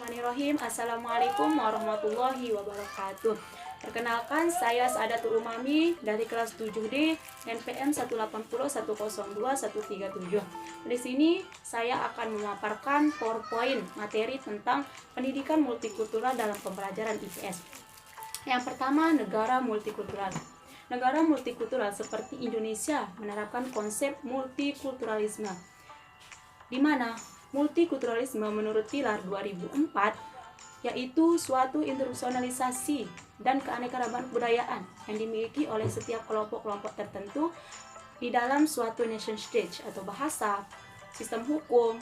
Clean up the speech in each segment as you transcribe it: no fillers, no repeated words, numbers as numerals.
Bismillahirrahmanirrahim. Assalamualaikum warahmatullahi wabarakatuh. Perkenalkan, saya Saadatul Umami dari kelas 7D NPM 180102137. Di sini saya akan memaparkan PowerPoint materi tentang pendidikan multikultural dalam pembelajaran IPS. Yang pertama, negara multikultural. Negara multikultural seperti Indonesia menerapkan konsep multikulturalisme, di mana multikulturalisme menurut Pilar 2004 yaitu suatu internasionalisasi dan keanekaragaman kebudayaan yang dimiliki oleh setiap kelompok-kelompok tertentu di dalam suatu nation state atau bahasa, sistem hukum,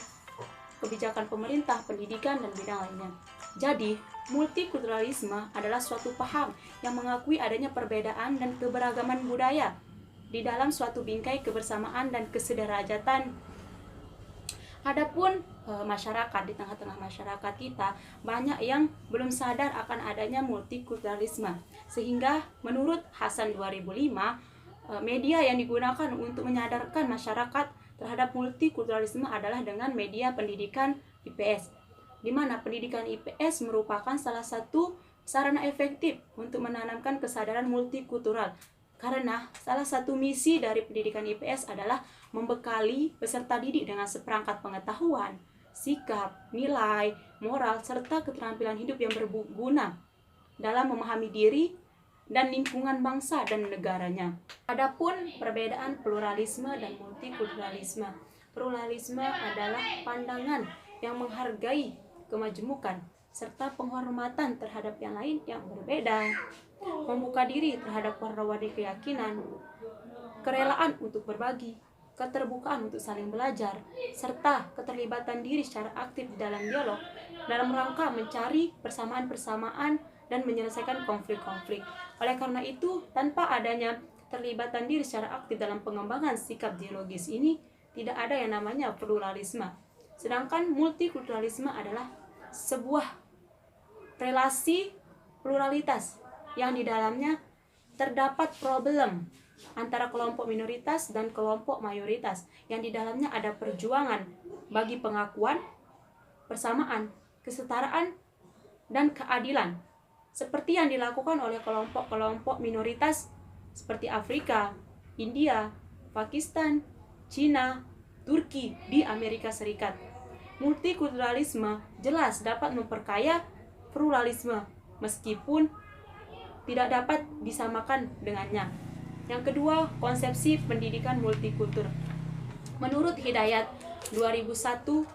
kebijakan pemerintah, pendidikan, dan bidang lainnya. Jadi, multikulturalisme adalah suatu paham yang mengakui adanya perbedaan dan keberagaman budaya di dalam suatu bingkai kebersamaan dan kesederajatan. Adapun masyarakat, di tengah-tengah masyarakat kita banyak yang belum sadar akan adanya multikulturalisme, sehingga menurut Hasan 2005 media yang digunakan untuk menyadarkan masyarakat terhadap multikulturalisme adalah dengan media pendidikan IPS, di mana pendidikan IPS merupakan salah satu sarana efektif untuk menanamkan kesadaran multikultural. Karena salah satu misi dari pendidikan IPS adalah membekali peserta didik dengan seperangkat pengetahuan, sikap, nilai, moral, serta keterampilan hidup yang berguna dalam memahami diri dan lingkungan bangsa dan negaranya. Adapun perbedaan pluralisme dan multikulturalisme. Pluralisme adalah pandangan yang menghargai kemajemukan serta penghormatan terhadap yang lain yang berbeda, membuka diri terhadap warna-warni keyakinan, kerelaan untuk berbagi, keterbukaan untuk saling belajar, serta keterlibatan diri secara aktif di dalam dialog dalam rangka mencari persamaan-persamaan dan menyelesaikan konflik-konflik. Oleh karena itu, tanpa adanya keterlibatan diri secara aktif dalam pengembangan sikap dialogis ini, tidak ada yang namanya pluralisme. Sedangkan multikulturalisme adalah sebuah relasi pluralitas yang di dalamnya terdapat problem antara kelompok minoritas dan kelompok mayoritas, yang di dalamnya ada perjuangan bagi pengakuan, persamaan, kesetaraan, dan keadilan, seperti yang dilakukan oleh kelompok-kelompok minoritas seperti Afrika, India, Pakistan, Cina, Turki di Amerika Serikat. Multikulturalisme jelas dapat memperkaya pluralisme meskipun tidak dapat disamakan dengannya. Yang kedua, konsepsi pendidikan multikultur. Menurut Hidayat 2001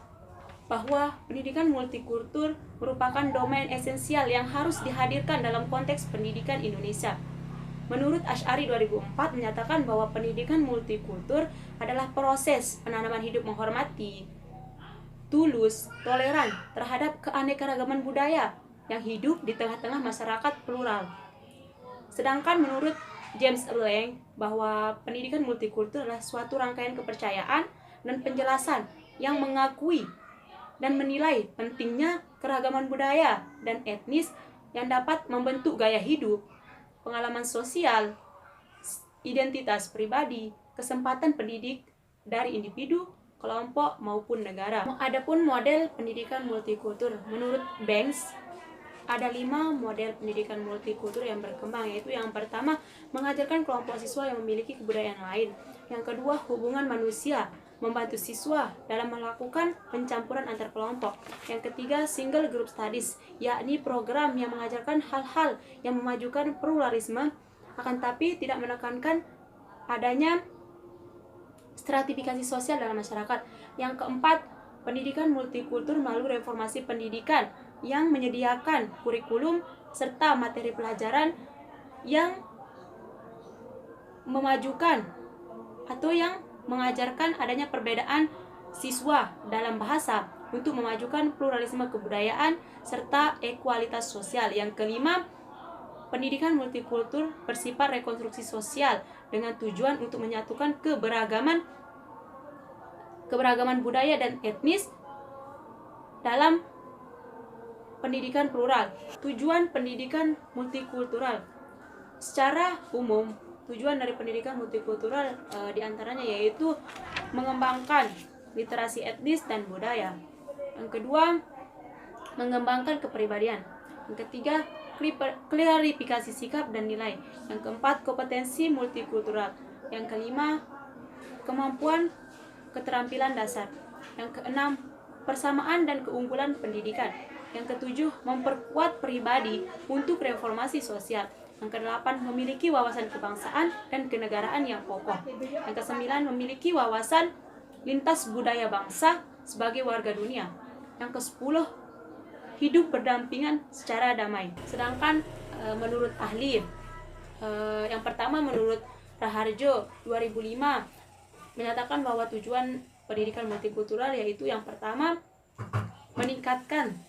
bahwa pendidikan multikultur merupakan domain esensial yang harus dihadirkan dalam konteks pendidikan Indonesia. Menurut Asy'ari 2004 menyatakan bahwa pendidikan multikultur adalah proses penanaman hidup menghormati, tulus, toleran terhadap keanekaragaman budaya yang hidup di tengah-tengah masyarakat plural. Sedangkan menurut James Lang bahwa pendidikan multikultur adalah suatu rangkaian kepercayaan dan penjelasan yang mengakui dan menilai pentingnya keragaman budaya dan etnis yang dapat membentuk gaya hidup, pengalaman sosial, identitas pribadi, kesempatan pendidik dari individu, kelompok maupun negara. Adapun model pendidikan multikultur, menurut Banks ada 5 model pendidikan multikultur yang berkembang, yaitu yang pertama, mengajarkan kelompok siswa yang memiliki kebudayaan lain. Yang kedua, hubungan manusia, membantu siswa dalam melakukan pencampuran antar kelompok. Yang ketiga, single group studies, yakni program yang mengajarkan hal-hal yang memajukan pluralisme, akan tapi tidak menekankan adanya stratifikasi sosial dalam masyarakat. Yang keempat, pendidikan multikultur melalui reformasi pendidikan yang menyediakan kurikulum serta materi pelajaran yang memajukan atau yang mengajarkan adanya perbedaan siswa dalam bahasa untuk memajukan pluralisme kebudayaan serta ekualitas sosial. Yang kelima, pendidikan multikultur bersifat rekonstruksi sosial dengan tujuan untuk menyatukan keberagaman budaya dan etnis dalam pendidikan plural. Tujuan pendidikan multikultural secara umum, tujuan dari pendidikan multikultural diantaranya yaitu mengembangkan literasi etnis dan budaya. Yang kedua, mengembangkan kepribadian. Yang ketiga, klarifikasi sikap dan nilai. Yang keempat, kompetensi multikultural. Yang kelima, kemampuan keterampilan dasar. Yang keenam, persamaan dan keunggulan pendidikan. Yang ketujuh, memperkuat pribadi untuk reformasi sosial. Yang kedelapan, memiliki wawasan kebangsaan dan kenegaraan yang kokoh. Yang kesembilan, memiliki wawasan lintas budaya bangsa sebagai warga dunia. Yang kesepuluh, hidup berdampingan secara damai. Sedangkan menurut ahli, yang pertama menurut Raharjo 2005 menyatakan bahwa tujuan pendidikan multikultural yaitu yang pertama meningkatkan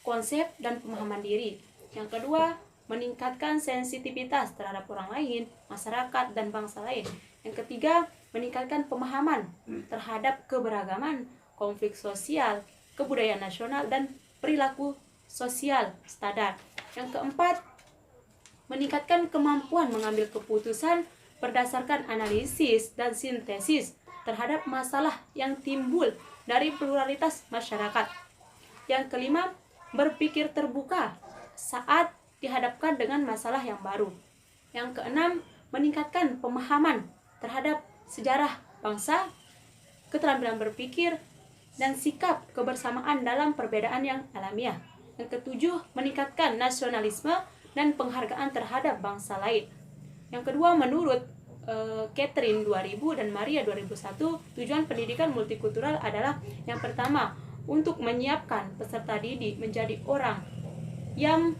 konsep dan pemahaman diri. Yang kedua, meningkatkan sensitivitas terhadap orang lain, masyarakat, dan bangsa lain. Yang ketiga, meningkatkan pemahaman terhadap keberagaman, konflik sosial, kebudayaan nasional, dan perilaku sosial standar. Yang keempat, meningkatkan kemampuan mengambil keputusan berdasarkan analisis dan sintesis terhadap masalah yang timbul dari pluralitas masyarakat. Yang kelima, berpikir terbuka saat dihadapkan dengan masalah yang baru. Yang keenam, meningkatkan pemahaman terhadap sejarah bangsa, keterampilan berpikir, dan sikap kebersamaan dalam perbedaan yang alamiah. Yang ketujuh, meningkatkan nasionalisme dan penghargaan terhadap bangsa lain. Yang kedua, menurut Catherine 2000 dan Maria 2001, tujuan pendidikan multikultural adalah yang pertama, untuk menyiapkan peserta didik menjadi orang yang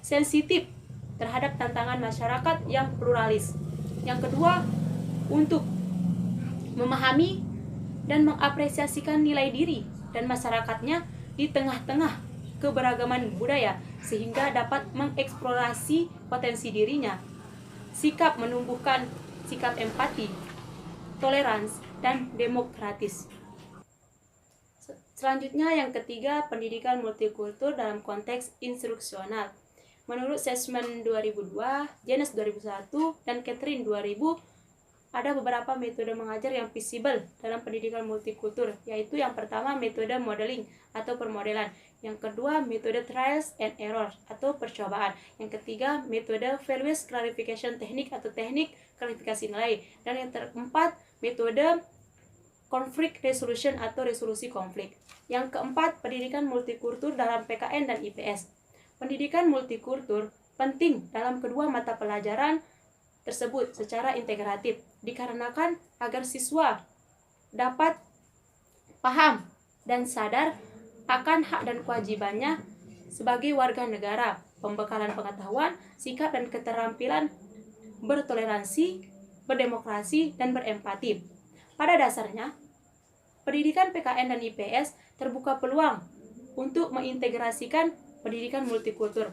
sensitif terhadap tantangan masyarakat yang pluralis. Yang kedua, untuk memahami dan mengapresiasikan nilai diri dan masyarakatnya di tengah-tengah keberagaman budaya sehingga dapat mengeksplorasi potensi dirinya. Sikap menumbuhkan sikap empati, toleransi, dan demokratis. Selanjutnya yang ketiga, pendidikan multikultur dalam konteks instruksional. Menurut Assessment 2002, Janes 2001, dan Catherine 2000, ada beberapa metode mengajar yang visible dalam pendidikan multikultur, yaitu yang pertama metode modeling atau permodelan, yang kedua metode trials and errors atau percobaan, yang ketiga metode values clarification teknik atau teknik klarifikasi nilai, dan yang keempat metode conflict resolution atau resolusi konflik. Yang keempat, pendidikan multikultur dalam PKN dan IPS. Pendidikan multikultur penting dalam kedua mata pelajaran tersebut secara integratif, dikarenakan agar siswa dapat paham dan sadar akan hak dan kewajibannya sebagai warga negara, pembekalan pengetahuan, sikap dan keterampilan bertoleransi, berdemokrasi, dan berempati. Pada dasarnya, pendidikan PKN dan IPS terbuka peluang untuk mengintegrasikan pendidikan multikultur.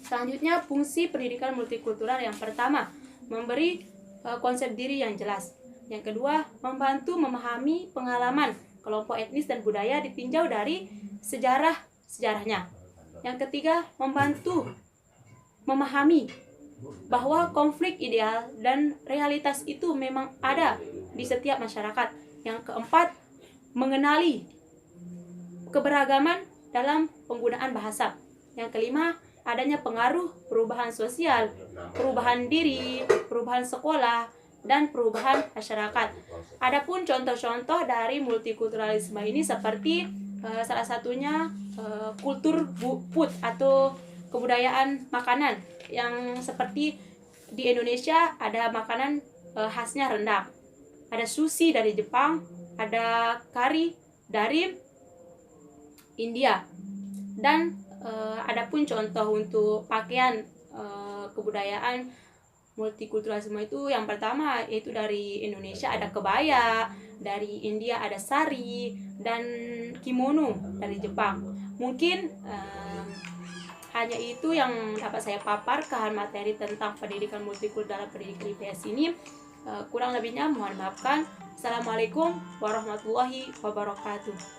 Selanjutnya, fungsi pendidikan multikultural yang pertama, memberi konsep diri yang jelas. Yang kedua, membantu memahami pengalaman kelompok etnis dan budaya ditinjau dari sejarahnya. Yang ketiga, membantu memahami bahwa konflik ideal dan realitas itu memang ada di setiap masyarakat. Yang keempat, mengenali keberagaman dalam penggunaan bahasa. Yang kelima, adanya pengaruh perubahan sosial, perubahan diri, perubahan sekolah, dan perubahan masyarakat. Adapun contoh-contoh dari multikulturalisme ini seperti salah satunya kultur food atau kebudayaan makanan, yang seperti di Indonesia ada makanan khasnya rendang, ada sushi dari Jepang, ada kari dari India, dan adapun contoh untuk pakaian kebudayaan multikulturalisme itu yang pertama yaitu dari Indonesia ada kebaya, dari India ada sari, dan kimono dari Jepang. Mungkin hanya itu yang dapat saya paparkan materi tentang pendidikan multikultural dalam pendidikan IPS ini. Kurang lebihnya mohon maafkan. Assalamualaikum warahmatullahi wabarakatuh.